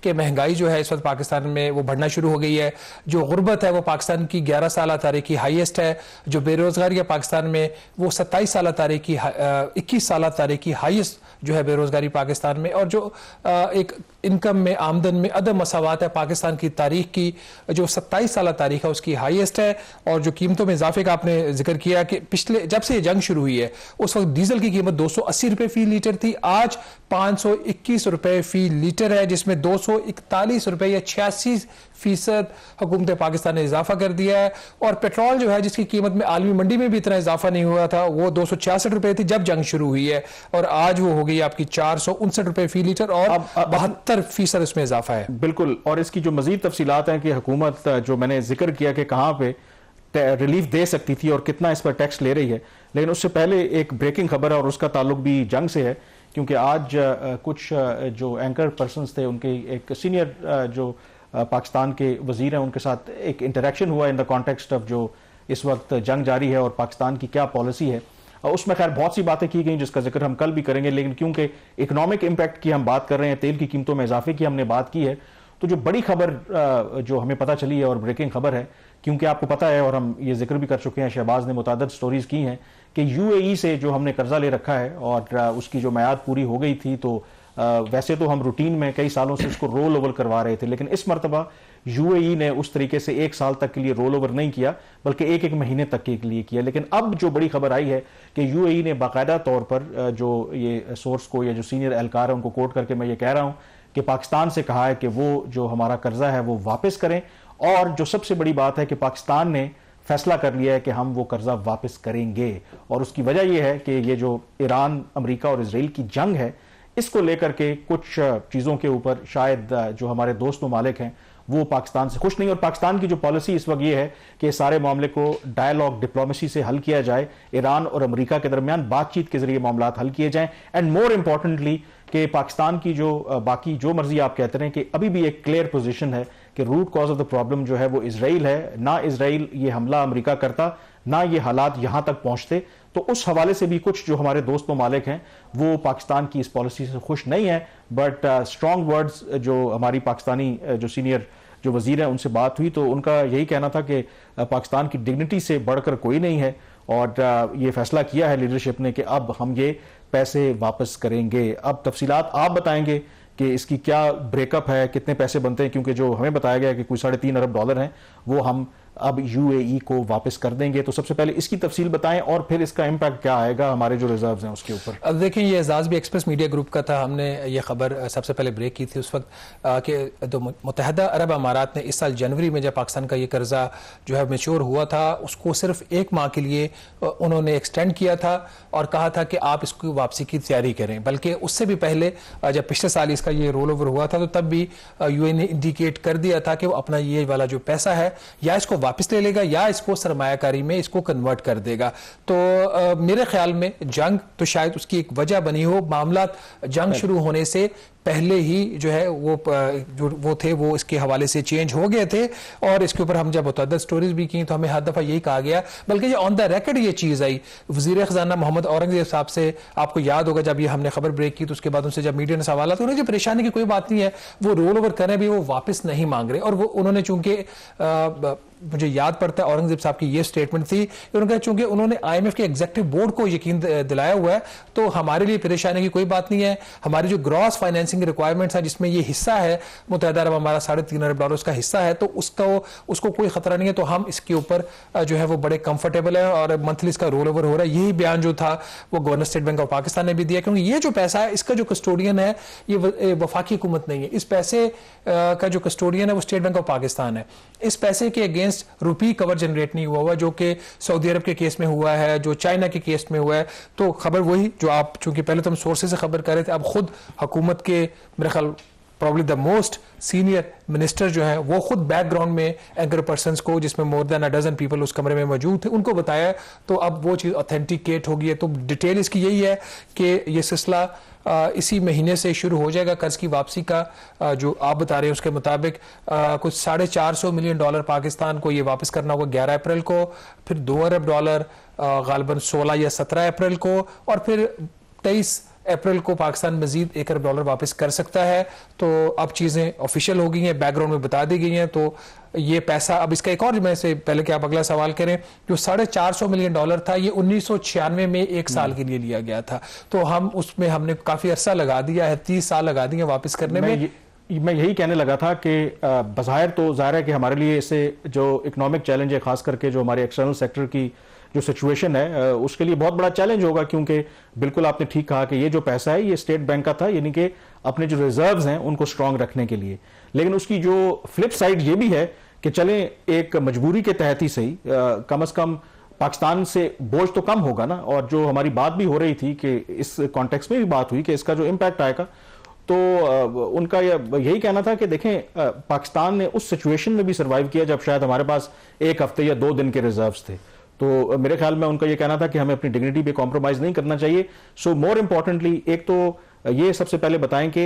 कि महंगाई जो है इस वक्त पाकिस्तान में वो बढ़ना शुरू हो गई है, जो गुर्बत है वो पाकिस्तान की 11 साल तारीखी हाईएस्ट है, जो बेरोजगारी है पाकिस्तान में वो 27 साल तारीखी 21 साल तारीखी हाईएस्ट जो है बेरोजगारी पाकिस्तान में, और जो एक इनकम में आमदन में अदम मसावात है पाकिस्तान की तारीख की जो 27 साल तारीख है उसकी हाईएस्ट है। और जो कीमतों में इजाफे का आपने जिक्र किया कि पिछले जब से ये जंग शुरू हुई है उस वक्त डीजल की कीमत 280 रुपए फी लीटर थी, आज 521 रुपए फी लीटर है, जिसमें 241 रुपए या 86% हुकूमत पाकिस्तान ने इजाफा कर दिया है। और पेट्रोल जो है जिसकी कीमत में आलमी मंडी में भी इतना इजाफा नहीं हुआ था वो 266 रुपए थी जब जंग शुरू हुई है, और आज वो हो गई आपकी 459 रुपए फी लीटर और 72% इसमें इजाफा है। बिल्कुल, और इसकी जो मजीद तफसीलात हैं कि हुकूमत जो मैंने जिक्र किया कि कहां पे रिलीफ दे सकती थी और कितना इस पर टैक्स ले रही है, लेकिन उससे पहले एक ब्रेकिंग खबर है और उसका ताल्लुक भी जंग से है, क्योंकि आज कुछ जो एंकर पर्सन्स थे उनके एक सीनियर जो पाकिस्तान के वजीर हैं उनके साथ एक इंटरेक्शन हुआ इन द कॉन्टेक्स्ट ऑफ जो इस वक्त जंग जारी है और पाकिस्तान की क्या पॉलिसी है। उसमें खैर बहुत सी बातें की गई जिसका जिक्र हम कल भी करेंगे, लेकिन क्योंकि इकोनॉमिक इंपैक्ट की हम बात कर रहे हैं, तेल की कीमतों में इजाफे की हमने बात की है, तो जो बड़ी खबर जो हमें पता चली है और ब्रेकिंग खबर है, क्योंकि आपको पता है और हम ये जिक्र भी कर चुके हैं, शहबाज ने मुतादद स्टोरीज की हैं कि यूएई से जो हमने कर्जा ले रखा है और उसकी जो मियाद पूरी हो गई थी, तो वैसे तो हम रूटीन में कई सालों से उसको रोल ओवर करवा रहे थे, लेकिन इस मरतबा यूएई ने उस तरीके से 1 साल तक के लिए रोल ओवर नहीं किया बल्कि एक महीने तक के लिए किया। लेकिन अब जो बड़ी खबर आई है कि यूएई ने बाकायदा तौर पर जो ये सोर्स को या जो सीनियर एहलकार है उनको कोट करके मैं ये कह रहा हूं कि पाकिस्तान से कहा है कि वो जो हमारा कर्जा है वो वापस करें, और जो सबसे बड़ी बात है कि पाकिस्तान ने फैसला कर लिया है कि हम वो कर्जा वापस करेंगे। और उसकी वजह यह है कि ये जो ईरान, अमेरिका और इजराइल की जंग है, इसको लेकर के कुछ चीजों के ऊपर शायद जो हमारे दोस्त ममालिक हैं वो पाकिस्तान से खुश नहीं, और पाकिस्तान की जो पॉलिसी इस वक्त ये है कि सारे मामले को डायलॉग, डिप्लोमेसी से हल किया जाए, ईरान और अमेरिका के दरमियान बातचीत के जरिए मामला हल किए जाएं, एंड मोर इंपॉर्टेंटली कि पाकिस्तान की जो बाकी जो मर्जी आप कहते हैं कि अभी भी एक क्लियर पोजीशन है कि root cause of the problem जो है वो इजराइल है, ना इजराइल ये हमला अमेरिका करता, ना ये हालात यहां तक पहुंचते। तो उस हवाले से भी कुछ जो हमारे दोस्त ममालिक हैं वो पाकिस्तान की इस पॉलिसी से खुश नहीं है, बट स्ट्रॉन्ग वर्ड्स जो हमारी पाकिस्तानी जो सीनियर जो वजीर हैं उनसे बात हुई तो उनका यही कहना था कि पाकिस्तान की डिग्निटी से बढ़कर कोई नहीं है, और ये फैसला किया है लीडरशिप ने कि अब हम ये पैसे वापस करेंगे। अब तफसीलात आप बताएंगे कि इसकी क्या ब्रेकअप है, कितने पैसे बनते हैं, क्योंकि जो हमें बताया गया कि कोई $3.5 अरब हैं वो हम अब यूएई को वापस कर देंगे। तो सबसे पहले इसकी तफसील बताएं और फिर इसका इम्पैक्ट क्या आएगा हमारे जो रिजर्व्स हैं उसके ऊपर। अब देखें, ये एजाज भी एक्सप्रेस मीडिया ग्रुप का था, हमने ये खबर सबसे पहले ब्रेक की थी उस वक्त कि तो मुत्तहदा अरब अमारात ने इस साल जनवरी में जब पाकिस्तान का ये कर्जा जो है मैच्योर हुआ था उसको सिर्फ 1 माह के लिए उन्होंने एक्सटेंड किया था और कहा था कि आप इसकी वापसी की तैयारी करें। बल्कि उससे भी पहले जब पिछले साल इसका ये रोल ओवर हुआ था तो तब भी यूएई ने इंडिकेट कर दिया था कि वो अपना ये वाला जो पैसा है या इसको वापस ले लेगा या इसको सरमायाकारी में इसको कन्वर्ट कर देगा। तो मेरे ख्याल में जंग तो शायद उसकी एक वजह बनी हो, मामला जंग शुरू होने से पहले ही जो है वो थे वो इसके हवाले से चेंज हो गए थे, और इसके ऊपर हम जब मुतअद्दिद स्टोरीज भी की तो हमें हर दफा यही कहा गया, बल्कि ये ऑन द रिकॉर्ड ये चीज आई वजीर खजाना मोहम्मद औरंगजेब साहब से। आपको याद होगा जब ये हमने खबर ब्रेक की तो उसके बाद उनसे जब मीडिया ने सवाल तो उन्हें जो परेशानी की कोई बात नहीं है, वो रोल ओवर करें भी, वो वापस नहीं मांग रहे। और वो उन्होंने चूंकि मुझे याद पड़ता है औरंगजेब साहब की ये स्टेटमेंट थी, उन्होंने चूंकि उन्होंने आईएमएफ के एग्जीक्यूटिव बोर्ड को यकीन दिलाया हुआ है तो हमारे लिए परेशानी की कोई बात नहीं है। हमारी जो ग्रॉस फाइनेंसिंग रिक्वायरमेंट्स है जिसमें ये हिस्सा है मुत्तहदा अरब हमारा $3.5 अरब का हिस्सा है, तो उसको कोई खतरा नहीं है। तो हम इसके ऊपर जो है वो बड़े कंफर्टेबल है और मंथली इसका रोल ओवर हो रहा है। यही बयान जो था वो governor state bank of Pakistan ने भी दिया, क्योंकि ये जो पैसा है इसका जो कस्टोडियन है ये वफाकी हुकूमत नहीं है, इस पैसे का जो कस्टोडियन है वो स्टेट बैंक ऑफ पाकिस्तान है। इस पैसे के अगेंस्ट रुपी कवर जनरेट नहीं हुआ जो कि सऊदी अरब के केस में हुआ है, जो चाइना के केस में हुआ है। तो खबर वही जो आप चूंकि पहले तो हम सोर्सेज से खबर कर रहे थे, अब खुद हुकूमत के मेरे ख्याल probably the most senior minister जो है वो खुद बैकग्राउंड में एंकर पर्सन्स को, जिसमें more than a dozen people उस कमरे में मौजूद थे, उनको बताया। तो अब वो चीज़ ऑथेंटिकेट हो गई है। तो डिटेल इसकी यही है कि ये सिलसिला इसी महीने से शुरू हो जाएगा कर्ज की वापसी का। जो आप बता रहे हैं उसके मुताबिक कुछ $450 मिलियन पाकिस्तान को ये वापस करना होगा 11 अप्रैल को, फिर $2 अरब गालिबन 16 या 17 अप्रैल को, और फिर 23 अप्रैल को पाकिस्तान मजीद $1 अरब वापस कर सकता है। तो अब चीज़ें ऑफिशियल हो गई हैं, बैकग्राउंड में बता दी गई हैं। तो ये पैसा अब इसका एक और, मैं से पहले कि आप अगला सवाल करें, जो $450 मिलियन था ये 1996 में 1 साल के लिए लिया गया था। तो हम उसमें हमने काफ़ी अरसा लगा दिया है, 30 साल लगा दिए वापस करने में। मैं यही कहने लगा था कि बज़ाहिर तो ज़ाहिर है कि हमारे लिए इससे जो इकोनॉमिक चैलेंज है, खास करके जो हमारे एक्सटर्नल सेक्टर की जो सिचुएशन है, उसके लिए बहुत बड़ा चैलेंज होगा, क्योंकि बिल्कुल आपने ठीक कहा कि ये जो पैसा है ये स्टेट बैंक का था, यानी कि अपने जो रिजर्व्स हैं उनको स्ट्रांग रखने के लिए। लेकिन उसकी जो फ्लिप साइड ये भी है कि चलें एक मजबूरी के तहत ही सही, कम से कम पाकिस्तान से बोझ तो कम होगा ना। और जो हमारी बात भी हो रही थी कि इस कॉन्टेक्स्ट में भी बात हुई कि इसका जो इम्पैक्ट आएगा, तो उनका यही कहना था कि देखें पाकिस्तान ने उस सिचुएशन में भी सर्वाइव किया जब शायद हमारे पास 1 हफ्ते या 2 दिन के रिजर्व्स थे। तो मेरे ख्याल में उनका यह कहना था कि हमें अपनी डिग्निटी पे कॉम्प्रोमाइज नहीं करना चाहिए। सो मोर इंपॉर्टेंटली, एक तो ये सबसे पहले बताएं कि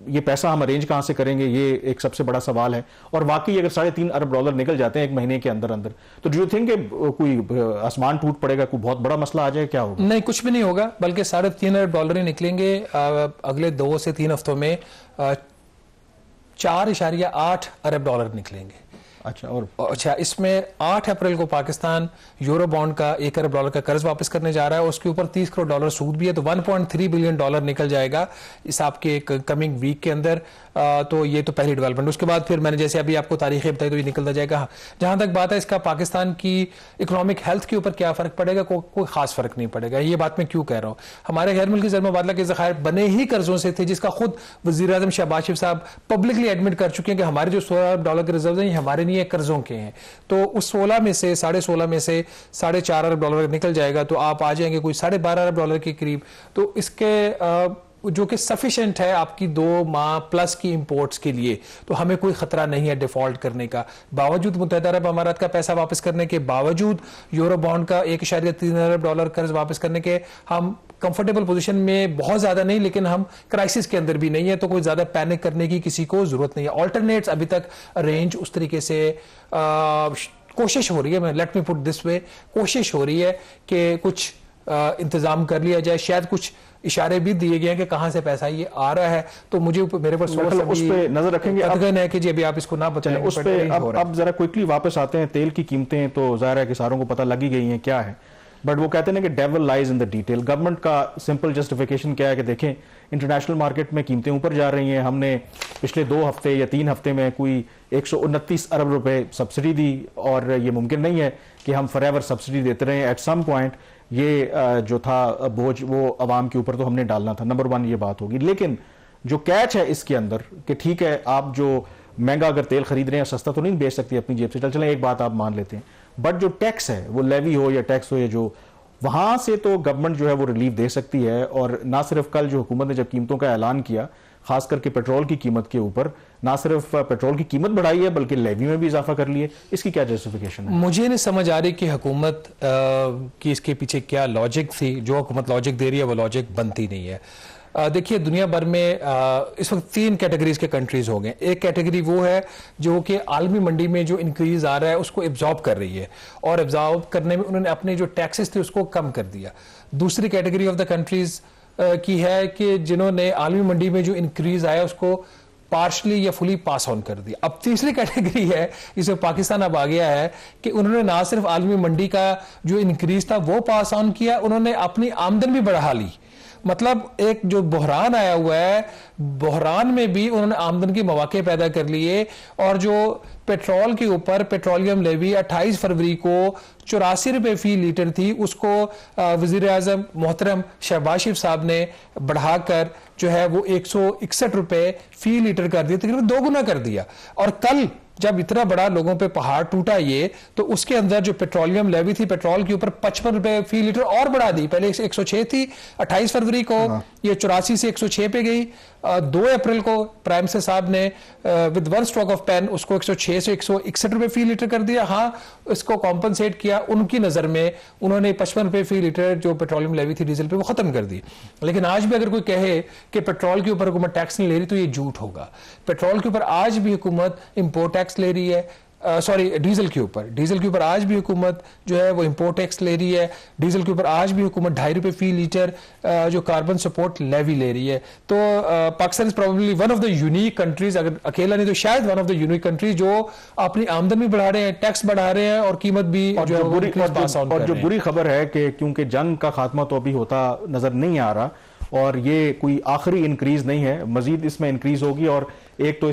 ये पैसा हम अरेंज कहां से करेंगे, ये एक सबसे बड़ा सवाल है। और वाकई अगर $3.5 अरब निकल जाते हैं 1 महीने के अंदर अंदर, तो डू यू थिंक कोई आसमान टूट पड़ेगा, कोई बहुत बड़ा मसला आ जाए, क्या होगा? नहीं, कुछ भी नहीं होगा, बल्कि $3.5 अरब ही निकलेंगे अगले 2 से 3 हफ्तों में। $4.8 अरब निकलेंगे। अच्छा, इसमें 8 अप्रैल को पाकिस्तान यूरो बॉन्ड का $1 अरब का कर्ज वापस करने जा रहा है, उसके ऊपर $30 करोड़ सूद भी है, तो $1.3 बिलियन निकल जाएगा इस आपके कमिंग वीक के अंदर। तो ये तो पहली डेवलपमेंट। उसके बाद फिर मैंने जैसे अभी आपको तारीखें बताई, तो ये निकलता जाएगा। जहां तक बात है इसका पाकिस्तान की इकोनॉमिक हेल्थ के ऊपर क्या फर्क पड़ेगा, कोई खास फर्क नहीं पड़ेगा। ये बात मैं क्यों कह रहा हूं, हमारे गैर मुल्की ज़र मुबादला के ज़खायर बने ही कर्जों से थे, जिसका खुद वज़ीर आज़म शहबाज शरीफ साहब पब्लिकली एडमिट कर चुके हैं कि हमारे जो $16 अरब के रिजर्व हैं ये हमारे नहीं है, कर्जों के हैं। तो उस 16 में से 16.5 में से $4.5 अरब निकल जाएगा, तो आप आ जाएंगे कोई $12.5 अरब के करीब। तो इसके जो कि सफिशिएंट है आपकी 2 माह प्लस की इंपोर्ट्स के लिए, तो हमें कोई खतरा नहीं है डिफॉल्ट करने का। बावजूद मुत्तहिदा अरब अमारात का पैसा वापस करने के बावजूद, यूरो बॉन्ड का $1.3 अरब कर्ज वापस करने के, हम कंफर्टेबल पोजीशन में बहुत ज्यादा नहीं, लेकिन हम क्राइसिस के अंदर भी नहीं है, तो कोई ज्यादा पैनिक करने की किसी को जरूरत नहीं है। ऑल्टरनेट्स अभी तक अरेंज उस तरीके से कोशिश हो रही है, let me put this way, कोशिश हो रही है कि कुछ इंतजाम कर लिया जाए। शायद कुछ इशारे भी दिए गए हैं कि कहां से पैसा ये आ रहा है, तो मुझे मेरे पर उस पे नजर रखेंगे। है कि जी अभी आप इसको ना बताएं उस पे। अब जरा क्विकली वापस आते हैं। तेल की कीमतें तो जाहिर है कि सारों को पता लगी गई हैं क्या है, बट वो कहते हैं कि devil lies in the detail. Government का सिंपल जस्टिफिकेशन क्या है कि देखें इंटरनेशनल मार्केट में कीमतें ऊपर जा रही हैं, हमने पिछले 2 हफ्ते या 3 हफ्ते में कोई 129 अरब रुपए सब्सिडी दी, और ये मुमकिन नहीं है कि हम फॉरएवर सब्सिडी देते रहे। एट सम पॉइंट ये जो था बोझ वो अवाम के ऊपर तो हमने डालना था। नंबर 1 ये बात होगी। लेकिन जो कैच है इसके अंदर कि ठीक है आप जो महंगा अगर तेल खरीद रहे हैं, सस्ता तो नहीं बेच सकती अपनी जेब से, चलें एक बात आप मान लेते हैं, बट जो टैक्स है वो लेवी हो या टैक्स हो या जो, वहां से तो गवर्नमेंट जो है वो रिलीफ दे सकती है। और ना सिर्फ कल जो हुकूमत ने जब कीमतों का ऐलान किया, खास करके पेट्रोल की कीमत के ऊपर, ना सिर्फ पेट्रोल की कीमत बढ़ाई है बल्कि लेवी में भी इजाफा कर लिया। इसकी क्या जस्टिफिकेशन है? मुझे नहीं समझ आ रही कि हुकूमत की इसके पीछे क्या लॉजिक थी। जो हुकूमत लॉजिक दे रही है वो लॉजिक बनती नहीं है। देखिए दुनिया भर में इस वक्त 3 कैटेगरीज के कंट्रीज हो गए। एक कैटेगरी वो है जो कि आलमी मंडी में जो इंक्रीज आ रहा है उसको एब्जॉर्ब कर रही है, और एब्जॉर्ब करने में उन्होंने अपने जो टैक्सेस थे उसको कम कर दिया। दूसरी कैटेगरी ऑफ द कंट्रीज की है कि जिन्होंने आलमी मंडी में जो इंक्रीज आया उसको पार्शली या फुली पास ऑन कर दिया। अब तीसरी कैटेगरी है, इसमें पाकिस्तान अब आ गया है कि उन्होंने ना सिर्फ आलमी मंडी का जो इंक्रीज था वो पास ऑन किया, उन्होंने अपनी आमदन भी बढ़ा ली। मतलब एक जो बहरान आया हुआ है, बहरान में भी उन्होंने आमदन के मौके पैदा कर लिए। और जो पेट्रोल के ऊपर पेट्रोलियम लेवी 28 फरवरी को 84 रुपए फी लीटर थी, उसको वजीर आजम मोहतरम शहबाज शरीफ साहब ने बढ़ाकर जो है वो 161 रुपए फी लीटर कर दिया, तकरीबन 2 गुना कर दिया। और कल जब इतना बड़ा लोगों पे पहाड़ टूटा ये, तो उसके अंदर जो पेट्रोलियम लेवी थी पेट्रोल के ऊपर 55 रुपए फी लीटर और बढ़ा दी। पहले 106 थी 28 फरवरी को, ये 84 से 106 पे गई। 2 अप्रैल को प्राइम मिनिस्टर साहब ने विद 1 स्ट्रोक ऑफ पेन उसको 106 से 161 रुपए फी लीटर कर दिया। हाँ, इसको कॉम्पनसेट किया, उनकी नजर में उन्होंने 55 रुपए फी लीटर जो पेट्रोलियम लेवी थी डीजल पे वो खत्म कर दी। लेकिन आज भी अगर कोई कहे कि पेट्रोल के ऊपर हुकूमत टैक्स नहीं ले रही तो ये झूठ होगा। पेट्रोल के ऊपर आज भी हुकूमत इंपोर्ट टैक्स ले रही है, सॉरी डीजल के ऊपर आज भी हुकूमत जो है वो इंपोर्ट टैक्स ले रही है। डीजल के ऊपर आज भी हुकूमत ₹2.5 जो कार्बन सपोर्ट लेवी ले रही है। तो Pakistan is probably one of the unique countries, अगर अकेला नहीं तो शायद one of the unique countries जो अपनी आमदन भी बढ़ा रहे हैं, टैक्स बढ़ा रहे हैं और कीमत भी जो है वो पास ऑन कर रहे हैं। बुरी खबर है कि क्योंकि जंग का खात्मा तो अभी होता नजर नहीं आ रहा और ये कोई आखिरी इंक्रीज नहीं है, मजीद इसमें इंक्रीज होगी। और एक तो